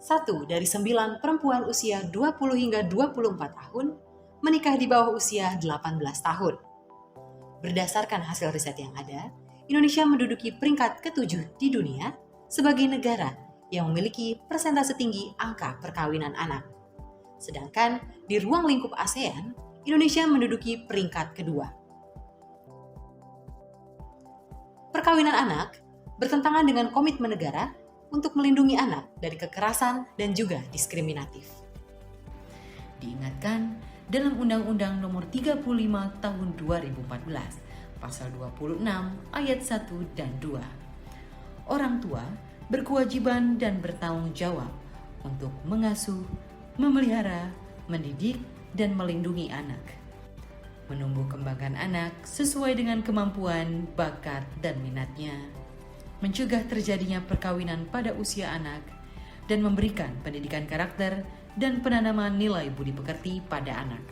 1 dari 9 perempuan usia 20 hingga 24 tahun menikah di bawah usia 18 tahun. Berdasarkan hasil riset yang ada, Indonesia menduduki peringkat ke-7 di dunia sebagai negara yang memiliki persentase tinggi angka perkawinan anak. Sedangkan di ruang lingkup ASEAN, Indonesia menduduki peringkat kedua. Perkawinan anak bertentangan dengan komitmen negara untuk melindungi anak dari kekerasan dan juga diskriminatif. Diingatkan dalam Undang-Undang Nomor 35 Tahun 2014, Pasal 26 Ayat 1 dan 2. Orang tua berkewajiban dan bertanggung jawab untuk mengasuh, memelihara, mendidik, dan melindungi anak. Menumbuh kembangkan anak sesuai dengan kemampuan, bakat, dan minatnya. Mencegah terjadinya perkawinan pada usia anak, dan memberikan pendidikan karakter dan penanaman nilai budi pekerti pada anak.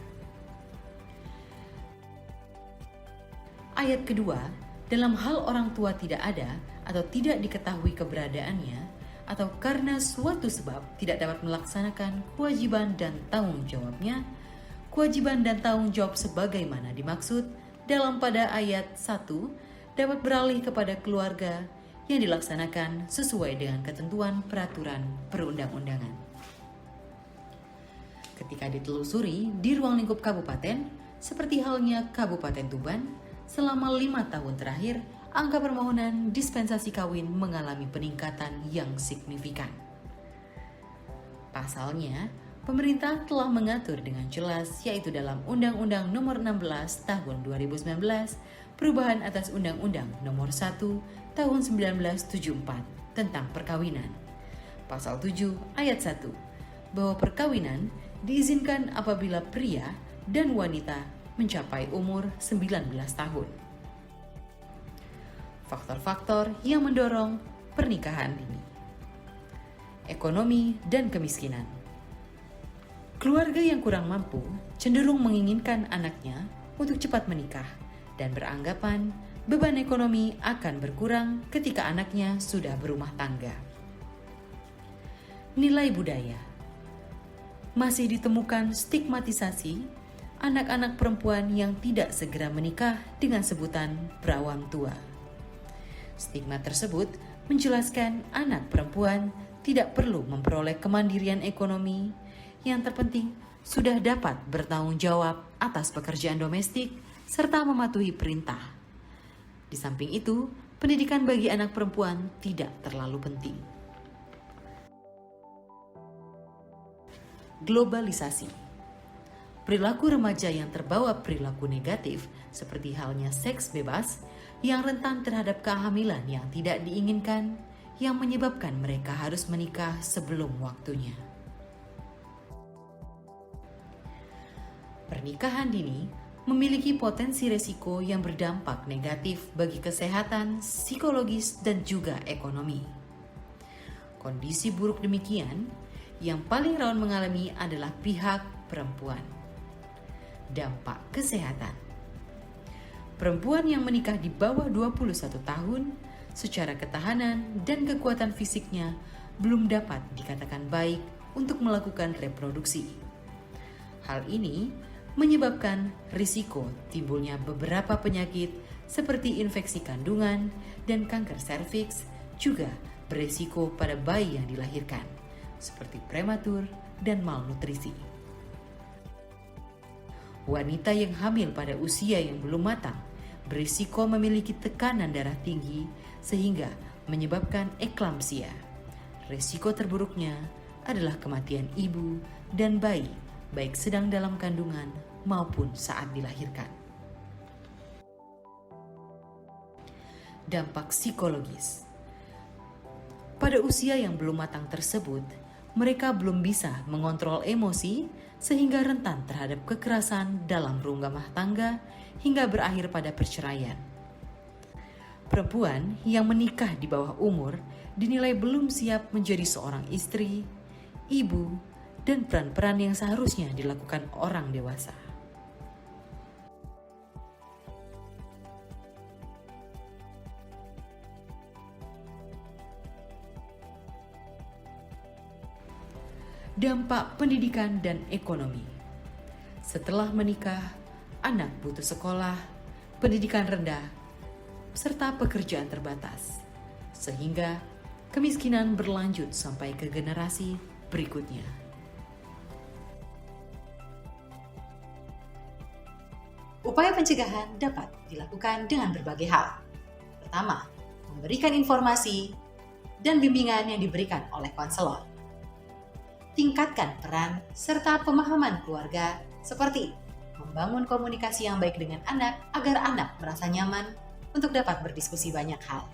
Ayat kedua, dalam hal orang tua tidak ada atau tidak diketahui keberadaannya, atau karena suatu sebab tidak dapat melaksanakan kewajiban dan tanggung jawabnya, kewajiban dan tanggung jawab sebagaimana dimaksud dalam pada ayat 1 dapat beralih kepada keluarga yang dilaksanakan sesuai dengan ketentuan peraturan perundang-undangan. Ketika ditelusuri di ruang lingkup kabupaten, seperti halnya Kabupaten Tuban, selama 5 tahun terakhir, angka permohonan dispensasi kawin mengalami peningkatan yang signifikan. Pasalnya, pemerintah telah mengatur dengan jelas, yaitu dalam Undang-Undang Nomor 16 Tahun 2019, perubahan atas Undang-Undang Nomor 1 Tahun 1974 tentang perkawinan. Pasal 7 Ayat 1, bahwa perkawinan diizinkan apabila pria dan wanita mencapai umur 19 tahun. Faktor-faktor yang mendorong pernikahan dini. Ekonomi dan kemiskinan. Keluarga yang kurang mampu cenderung menginginkan anaknya untuk cepat menikah dan beranggapan beban ekonomi akan berkurang ketika anaknya sudah berumah tangga. Nilai budaya. Masih ditemukan stigmatisasi anak-anak perempuan yang tidak segera menikah dengan sebutan perawan tua. Stigma tersebut menjelaskan anak perempuan tidak perlu memperoleh kemandirian ekonomi, yang terpenting sudah dapat bertanggung jawab atas pekerjaan domestik serta mematuhi perintah. Di samping itu, pendidikan bagi anak perempuan tidak terlalu penting. Globalisasi. Perilaku remaja yang terbawa perilaku negatif seperti halnya seks bebas yang rentan terhadap kehamilan yang tidak diinginkan yang menyebabkan mereka harus menikah sebelum waktunya. Pernikahan dini memiliki potensi resiko yang berdampak negatif bagi kesehatan, psikologis, dan juga ekonomi. Kondisi buruk demikian yang paling rawan mengalami adalah pihak perempuan. Dampak kesehatan. Perempuan yang menikah di bawah 21 tahun, secara ketahanan dan kekuatan fisiknya belum dapat dikatakan baik untuk melakukan reproduksi. Hal ini menyebabkan risiko timbulnya beberapa penyakit seperti infeksi kandungan dan kanker serviks, juga beresiko pada bayi yang dilahirkan, seperti prematur dan malnutrisi. Wanita yang hamil pada usia yang belum matang berisiko memiliki tekanan darah tinggi sehingga menyebabkan eklamsia. Risiko terburuknya adalah kematian ibu dan bayi, baik sedang dalam kandungan maupun saat dilahirkan. Dampak psikologis. Pada usia yang belum matang tersebut, mereka belum bisa mengontrol emosi sehingga rentan terhadap kekerasan dalam rumah tangga hingga berakhir pada perceraian. Perempuan yang menikah di bawah umur dinilai belum siap menjadi seorang istri, ibu, dan peran-peran yang seharusnya dilakukan orang dewasa. Dampak pendidikan dan ekonomi. Setelah menikah, anak butuh sekolah, pendidikan rendah, serta pekerjaan terbatas, sehingga kemiskinan berlanjut sampai ke generasi berikutnya. Upaya pencegahan dapat dilakukan dengan berbagai hal. Pertama, memberikan informasi dan bimbingan yang diberikan oleh konselor. Tingkatkan peran serta pemahaman keluarga seperti membangun komunikasi yang baik dengan anak agar anak merasa nyaman untuk dapat berdiskusi banyak hal.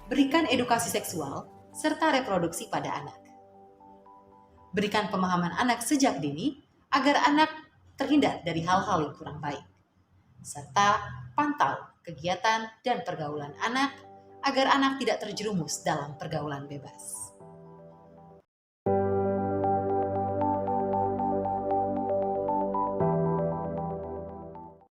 Berikan edukasi seksual serta reproduksi pada anak. Berikan pemahaman anak sejak dini agar anak terhindar dari hal-hal yang kurang baik. Serta pantau kegiatan dan pergaulan anak agar anak tidak terjerumus dalam pergaulan bebas.